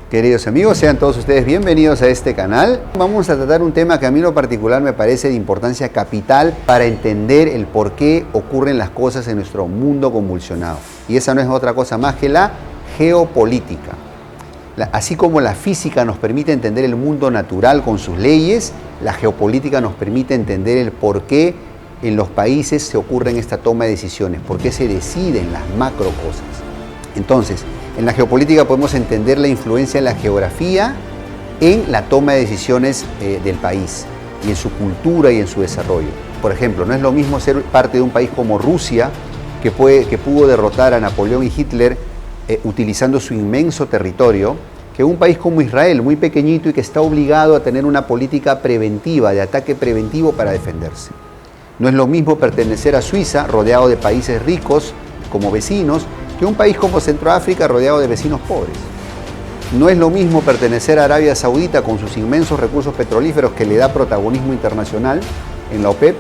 Queridos amigos, sean todos ustedes bienvenidos a este canal. Vamos a tratar un tema que a mí en lo particular me parece de importancia capital para entender el por qué ocurren las cosas en nuestro mundo convulsionado. Y esa no es otra cosa más que la geopolítica. Así como la física nos permite entender el mundo natural con sus leyes, la geopolítica nos permite entender el por qué en los países se ocurren esta toma de decisiones, por qué se deciden las macro cosas. Entonces, en la geopolítica podemos entender la influencia de la geografía en la toma de decisiones del país y en su cultura y en su desarrollo. Por ejemplo, no es lo mismo ser parte de un país como Rusia, que pudo derrotar a Napoleón y Hitler utilizando su inmenso territorio, que un país como Israel, muy pequeñito y que está obligado a tener una política preventiva, de ataque preventivo para defenderse. No es lo mismo pertenecer a Suiza, rodeado de países ricos como vecinos, que un país como Centroáfrica rodeado de vecinos pobres. No es lo mismo pertenecer a Arabia Saudita con sus inmensos recursos petrolíferos que le da protagonismo internacional en la OPEP,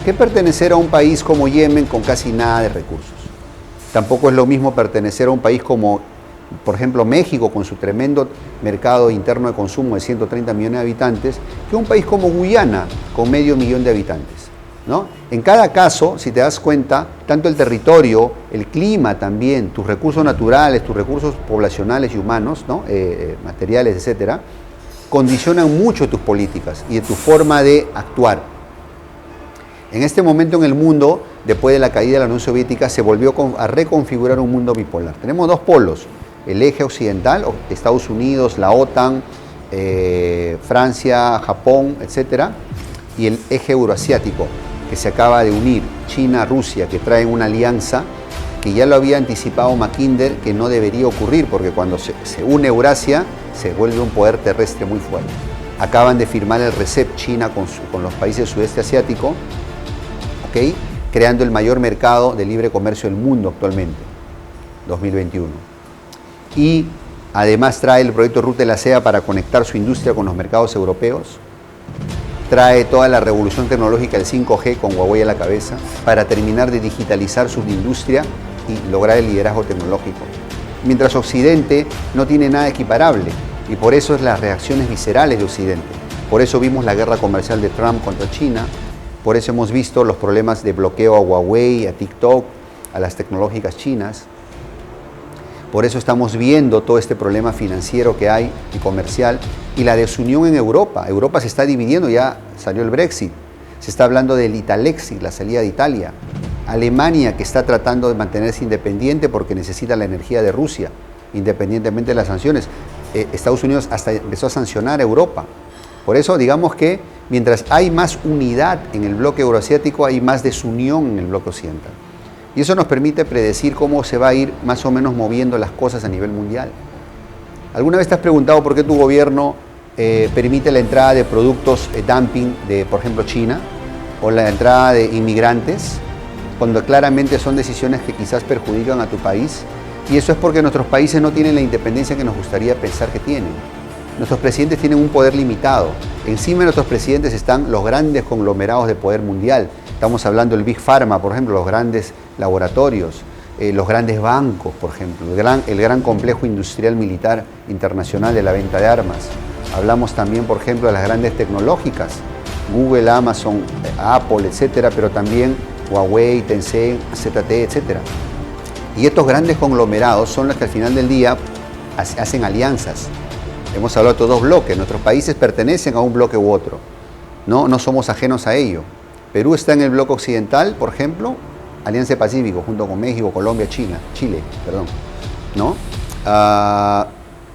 que pertenecer a un país como Yemen con casi nada de recursos. Tampoco es lo mismo pertenecer a un país como, por ejemplo, México con su tremendo mercado interno de consumo de 130 millones de habitantes, que un país como Guyana con medio millón de habitantes, ¿no? En cada caso, si te das cuenta, tanto el territorio, el clima también, tus recursos naturales, tus recursos poblacionales y humanos, ¿no? Materiales, etcétera, condicionan mucho tus políticas y tu forma de actuar. En este momento en el mundo, después de la caída de la Unión Soviética, se volvió a reconfigurar un mundo bipolar. Tenemos dos polos, el eje occidental, Estados Unidos, la OTAN, Francia, Japón, etcétera, y el eje euroasiático, que se acaba de unir, China, Rusia, que traen una alianza que ya lo había anticipado Mackinder que no debería ocurrir, porque cuando se une Eurasia, se vuelve un poder terrestre muy fuerte. Acaban de firmar el RCEP China con los países del sudeste asiático, ¿okay? Creando el mayor mercado de libre comercio del mundo actualmente, 2021. Y además trae el proyecto Ruta de la Seda para conectar su industria con los mercados europeos. Trae toda la revolución tecnológica del 5G con Huawei a la cabeza para terminar de digitalizar su industria y lograr el liderazgo tecnológico. Mientras Occidente no tiene nada equiparable y por eso es las reacciones viscerales de Occidente. Por eso vimos la guerra comercial de Trump contra China, por eso hemos visto los problemas de bloqueo a Huawei, a TikTok, a las tecnológicas chinas. Por eso estamos viendo todo este problema financiero que hay y comercial y la desunión en Europa. Europa se está dividiendo, ya salió el Brexit. Se está hablando del Italexit, la salida de Italia. Alemania, que está tratando de mantenerse independiente porque necesita la energía de Rusia, independientemente de las sanciones. Estados Unidos hasta empezó a sancionar a Europa. Por eso, digamos que mientras hay más unidad en el bloque euroasiático, hay más desunión en el bloque occidental. Y eso nos permite predecir cómo se va a ir más o menos moviendo las cosas a nivel mundial. ¿Alguna vez te has preguntado por qué tu gobierno permite la entrada de productos dumping de, por ejemplo, China, o la entrada de inmigrantes, cuando claramente son decisiones que quizás perjudican a tu país? Y eso es porque nuestros países no tienen la independencia que nos gustaría pensar que tienen. Nuestros presidentes tienen un poder limitado. Encima de nuestros presidentes están los grandes conglomerados de poder mundial. Estamos hablando del Big Pharma, por ejemplo, los grandes laboratorios, los grandes bancos, por ejemplo, el gran complejo industrial militar internacional de la venta de armas. Hablamos también, por ejemplo, de las grandes tecnológicas, Google, Amazon, Apple, etcétera, pero también Huawei, Tencent, ZTE, etcétera. Y estos grandes conglomerados son los que al final del día hacen alianzas. Hemos hablado de estos dos bloques. Nuestros países pertenecen a un bloque u otro. No somos ajenos a ello. Perú está en el bloque occidental, por ejemplo, Alianza Pacífico, junto con México, Colombia, Chile, perdón, ¿no?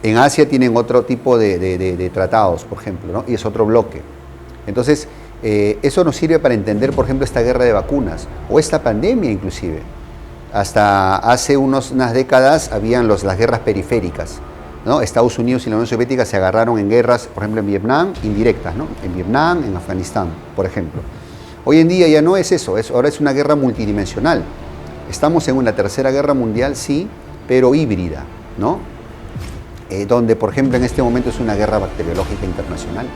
En Asia tienen otro tipo de tratados, por ejemplo, ¿no? Y es otro bloque. Entonces, eso nos sirve para entender, por ejemplo, esta guerra de vacunas, o esta pandemia inclusive. Hasta hace unas décadas habían las guerras periféricas, ¿no? Estados Unidos y la Unión Soviética se agarraron en guerras, por ejemplo, en Vietnam, indirectas, ¿no? En Vietnam, en Afganistán, por ejemplo. Hoy en día ya no es eso, ahora es una guerra multidimensional. Estamos en una tercera guerra mundial, sí, pero híbrida, ¿no? Donde, por ejemplo, en este momento es una guerra bacteriológica internacional,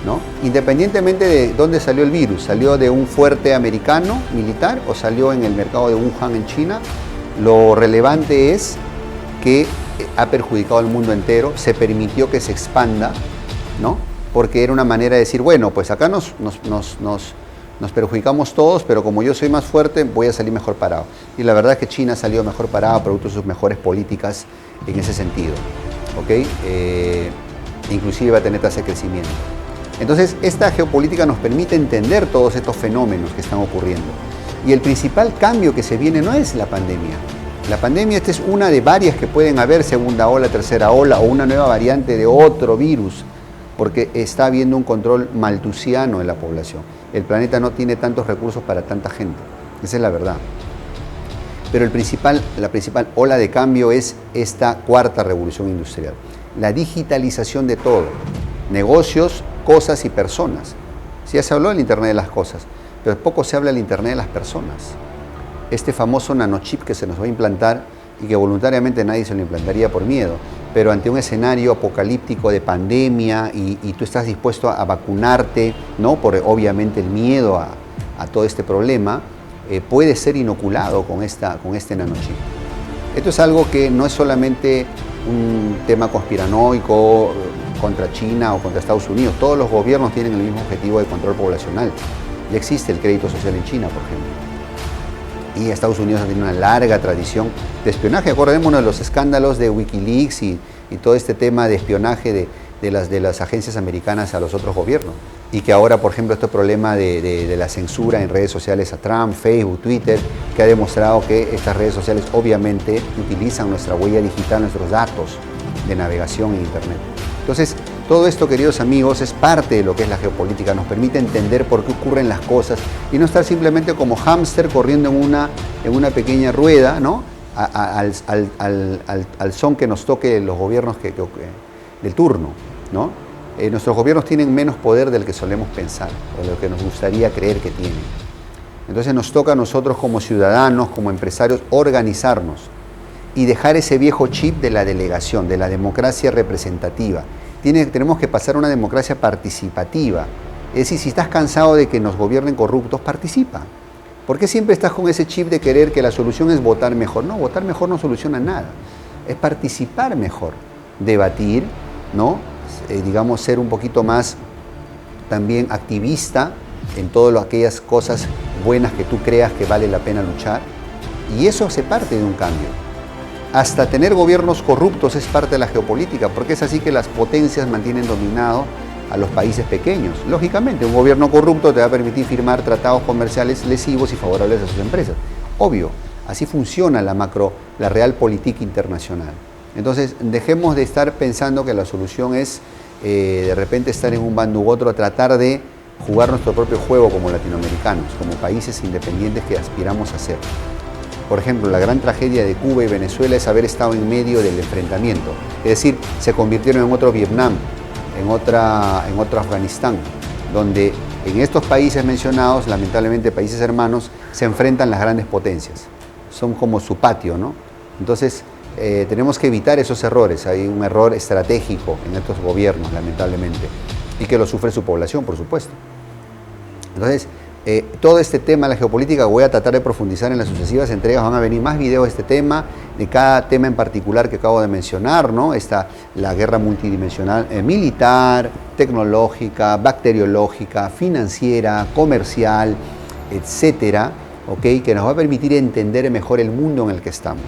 ¿no? Independientemente de dónde salió el virus, ¿salió de un fuerte americano militar o salió en el mercado de Wuhan en China? Lo relevante es que ha perjudicado al mundo entero, se permitió que se expanda, ¿no? Porque era una manera de decir, bueno, pues acá nos perjudicamos todos, pero como yo soy más fuerte, voy a salir mejor parado. Y la verdad es que China ha salido mejor parado, producto de sus mejores políticas en ese sentido, ¿ok? Inclusive va a tener tasa de crecimiento. Entonces, esta geopolítica nos permite entender todos estos fenómenos que están ocurriendo. Y el principal cambio que se viene no es la pandemia. La pandemia esta es una de varias que pueden haber, segunda ola, tercera ola, o una nueva variante de otro virus, porque está habiendo un control maltusiano en la población. El planeta no tiene tantos recursos para tanta gente, esa es la verdad. Pero la principal ola de cambio es esta cuarta revolución industrial. La digitalización de todo, negocios, cosas y personas. Sí, ya se habló del Internet de las cosas, pero poco se habla del Internet de las personas. Este famoso nanochip que se nos va a implantar y que voluntariamente nadie se lo implantaría por miedo, pero ante un escenario apocalíptico de pandemia y tú estás dispuesto a vacunarte, ¿no? Por obviamente el miedo a todo este problema, puede ser inoculado con este nanochip. Esto es algo que no es solamente un tema conspiranoico contra China o contra Estados Unidos. Todos los gobiernos tienen el mismo objetivo de control poblacional. Ya existe el crédito social en China, por ejemplo. Y Estados Unidos ha tenido una larga tradición de espionaje. Acordémonos de los escándalos de Wikileaks y todo este tema de espionaje de las agencias americanas a los otros gobiernos. Y que ahora, por ejemplo, este problema de la censura en redes sociales a Trump, Facebook, Twitter, que ha demostrado que estas redes sociales obviamente utilizan nuestra huella digital, nuestros datos de navegación en Internet. Entonces, todo esto, queridos amigos, es parte de lo que es la geopolítica, nos permite entender por qué ocurren las cosas y no estar simplemente como hámster corriendo en una pequeña rueda, ¿no? al son que nos toque los gobiernos del turno, ¿no? Nuestros gobiernos tienen menos poder del que solemos pensar o de lo que nos gustaría creer que tienen. Entonces nos toca a nosotros como ciudadanos, como empresarios, organizarnos y dejar ese viejo chip de la delegación, de la democracia representativa. Tenemos que pasar a una democracia participativa. Es decir, si estás cansado de que nos gobiernen corruptos, participa. ¿Por qué siempre estás con ese chip de querer que la solución es votar mejor? No, votar mejor no soluciona nada. Es participar mejor, debatir, ¿no? Digamos, ser un poquito más también activista en todas aquellas cosas buenas que tú creas que vale la pena luchar. Y eso hace parte de un cambio. Hasta tener gobiernos corruptos es parte de la geopolítica, porque es así que las potencias mantienen dominado a los países pequeños. Lógicamente, un gobierno corrupto te va a permitir firmar tratados comerciales lesivos y favorables a sus empresas. Obvio, así funciona la realpolitik internacional. Entonces, dejemos de estar pensando que la solución es de repente estar en un bando u otro, tratar de jugar nuestro propio juego como latinoamericanos, como países independientes que aspiramos a ser. Por ejemplo, la gran tragedia de Cuba y Venezuela es haber estado en medio del enfrentamiento. Es decir, se convirtieron en otro Vietnam, en otro Afganistán, donde en estos países mencionados, lamentablemente países hermanos, se enfrentan las grandes potencias. Son como su patio, ¿no? Entonces, tenemos que evitar esos errores. Hay un error estratégico en estos gobiernos, lamentablemente, y que lo sufre su población, por supuesto. Entonces, todo este tema de la geopolítica voy a tratar de profundizar en las sucesivas entregas. Van a venir más videos de este tema, de cada tema en particular que acabo de mencionar, ¿no? La guerra multidimensional militar, tecnológica, bacteriológica, financiera, comercial, etcétera, ¿okay? Que nos va a permitir entender mejor el mundo en el que estamos.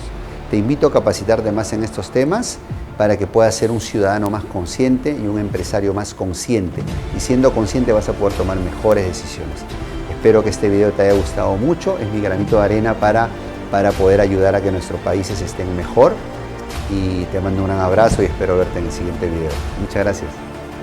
Te invito a capacitarte más en estos temas para que puedas ser un ciudadano más consciente y un empresario más consciente. Y siendo consciente vas a poder tomar mejores decisiones. Espero que este video te haya gustado mucho. Es mi granito de arena para poder ayudar a que nuestros países estén mejor. Y te mando un gran abrazo y espero verte en el siguiente video. Muchas gracias.